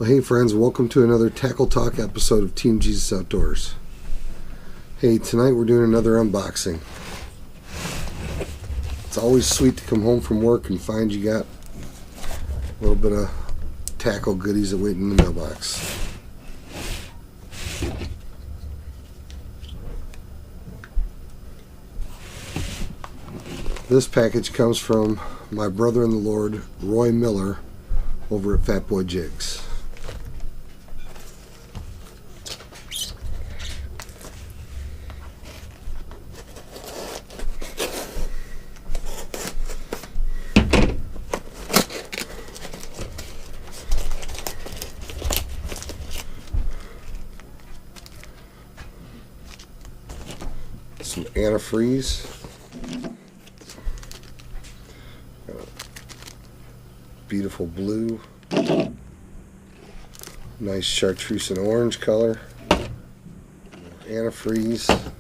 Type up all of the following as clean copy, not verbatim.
Well, hey friends, welcome to another Tackle Talk episode of Team Jesus Outdoors. Hey, tonight we're doing another unboxing. It's always sweet to come home from work and find you got a little bit of tackle goodies that wait in the mailbox. This package comes from my brother in the Lord, Roy Miller, over at Fatboy Jigs. Some antifreeze. Beautiful blue. Nice chartreuse and orange color. Antifreeze.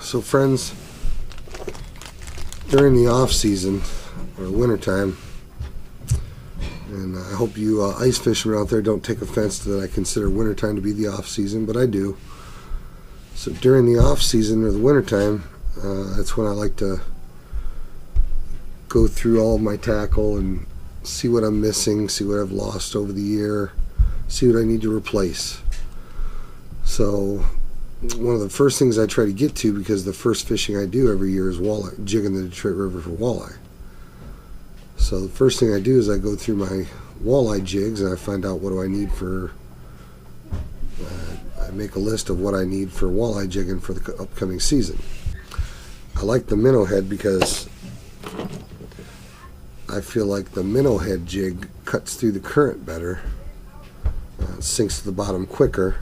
So friends, during the off season or winter time, and I hope you ice fishermen out there don't take offense to that I consider winter time to be the off season, but I do. So during the off season or the winter time, that's when I like to go through all of my tackle and see what I'm missing, see what I've lost over the year, see what I need to replace. So one of the first things I try to get to, because the first fishing I do every year is walleye, jigging the Detroit River for walleye. So the first thing I do is I go through my walleye jigs and I find out what do I need for, I make a list of what I need for walleye jigging for the upcoming season. I like the minnow head because I feel like the minnow head jig cuts through the current better, sinks to the bottom quicker,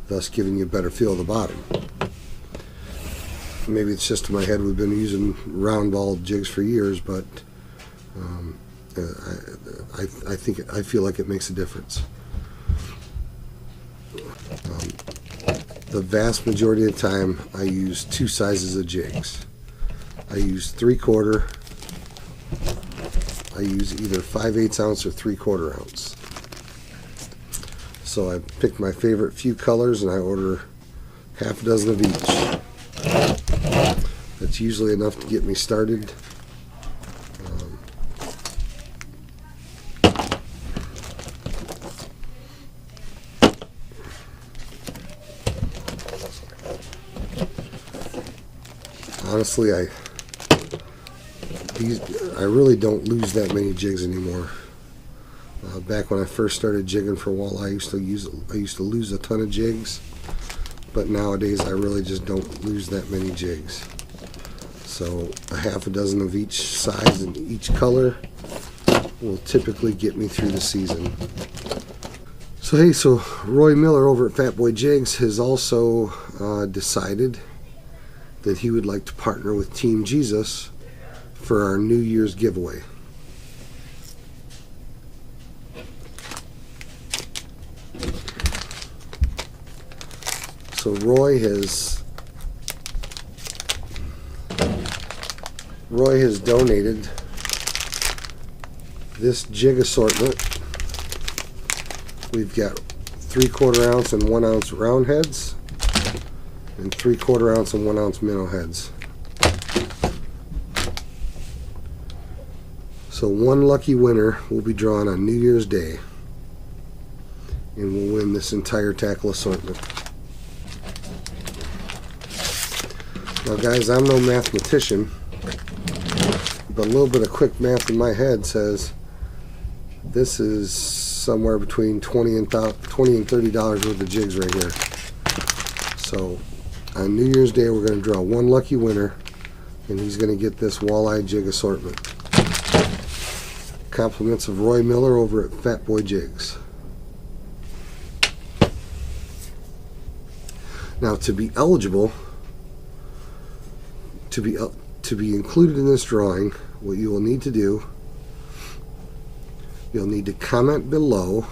thus giving you a better feel of the bottom. Maybe it's just in my head, we've been using round ball jigs for years, but I feel like it makes a difference. The vast majority of the time I use two sizes of jigs. I use 3/4, I use either 5/8 ounce or 3/4 ounce. So I picked my favorite few colors and I order half a dozen of each. That's usually enough to get me started. Honestly, I really don't lose that many jigs anymore. Back when I first started jigging for walleye, I used to lose a ton of jigs, but nowadays I really just don't lose that many jigs. So a half a dozen of each size and each color will typically get me through the season. So hey, so Roy Miller over at Fatboy Jigs has also decided that he would like to partner with Team Jesus for our New Year's giveaway. So Roy has donated this jig assortment. We've got 3/4 ounce and 1 ounce round heads and 3/4 ounce and 1 ounce minnow heads. So one lucky winner will be drawn on New Year's Day and will win this entire tackle assortment. Now guys, I'm no mathematician, but a little bit of quick math in my head says this is somewhere between $20 and $30 worth of jigs right here. So on New Year's Day we're going to draw one lucky winner and he's going to get this walleye jig assortment. Compliments of Roy Miller over at Fatboy Jigs. Now to be eligible, To be included in this drawing, what you will need to do, you'll need to comment below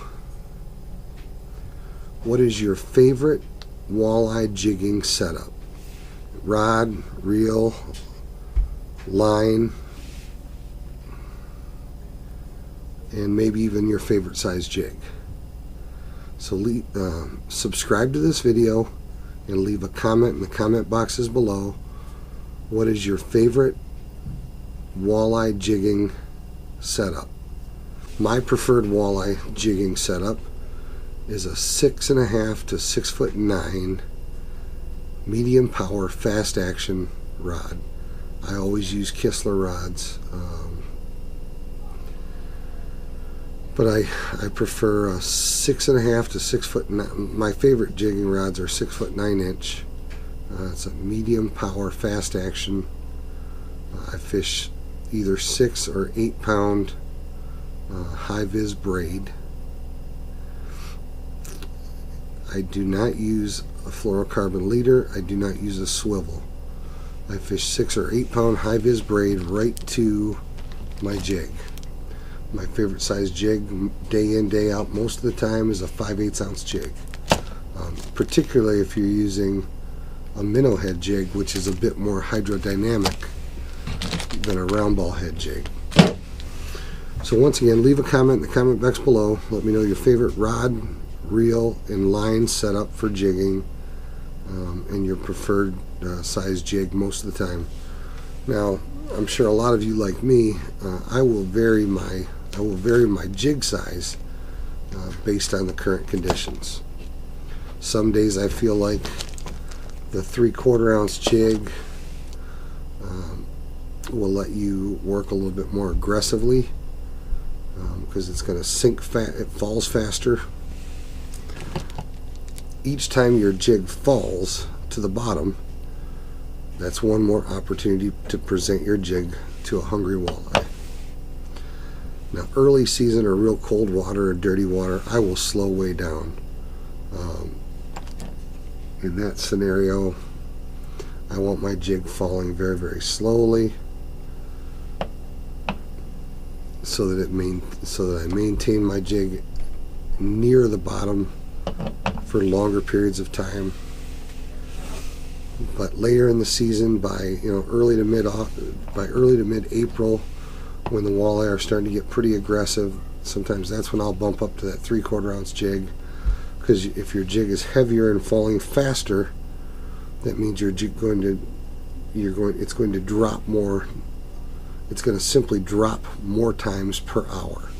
what is your favorite walleye jigging setup. Rod, reel, line, and maybe even your favorite size jig. So subscribe to this video and leave a comment in the comment boxes below. What is your favorite walleye jigging setup? My preferred walleye jigging setup is a 6.5 to 6'9" medium power fast action rod. I always use Kistler rods, but I prefer a 6.5 to 6'9". My favorite jigging rods are 6'9" inch. It's a medium power fast action. I fish either 6 or 8 pound high vis braid. I do not use a fluorocarbon leader. I do not use a swivel. I fish 6 or 8 pound high vis braid right to my jig. My favorite size jig, day in, day out, most of the time, is a 5/8 ounce jig. Particularly if you're using a minnow head jig, which is a bit more hydrodynamic than a round ball head jig. So once again, leave a comment in the comment box below. Let me know your favorite rod, reel, and line setup for jigging, and your preferred size jig most of the time. Now, I'm sure a lot of you, like me, I will vary my jig size based on the current conditions. Some days I feel like the 3/4 ounce jig will let you work a little bit more aggressively because it's going to sink it falls faster. Each time your jig falls to the bottom, that's one more opportunity to present your jig to a hungry walleye. Now, early season or real cold water or dirty water, I will slow way down. In that scenario, I want my jig falling very, very slowly, so that I maintain my jig near the bottom for longer periods of time. But later in the season, by early to mid April, when the walleye are starting to get pretty aggressive, sometimes that's when I'll bump up to that 3/4 ounce jig. Because if your jig is heavier and falling faster, that means your jig it's going to drop more. It's going to simply drop more times per hour.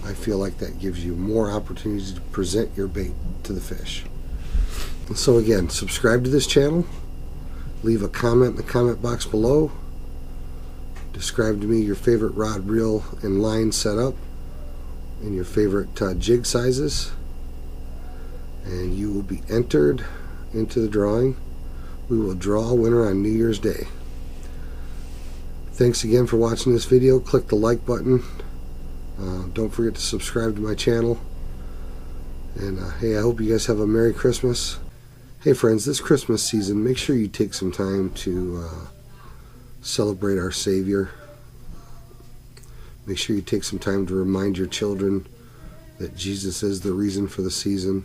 I feel like that gives you more opportunities to present your bait to the fish. So again, subscribe to this channel, leave a comment in the comment box below, describe to me your favorite rod, reel, and line setup, and your favorite jig sizes, and you will be entered into the drawing. We will draw a winner on New Year's Day. Thanks again for watching this video. Click the like button. Don't forget to subscribe to my channel. And hey, I hope you guys have a Merry Christmas. Hey friends, this Christmas season, make sure you take some time to celebrate our Savior. Make sure you take some time to remind your children that Jesus is the reason for the season.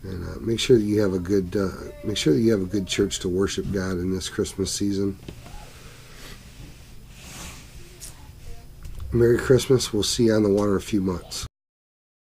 And make sure that you have a good church to worship God in this Christmas season. Merry Christmas. We'll see you on the water in a few months.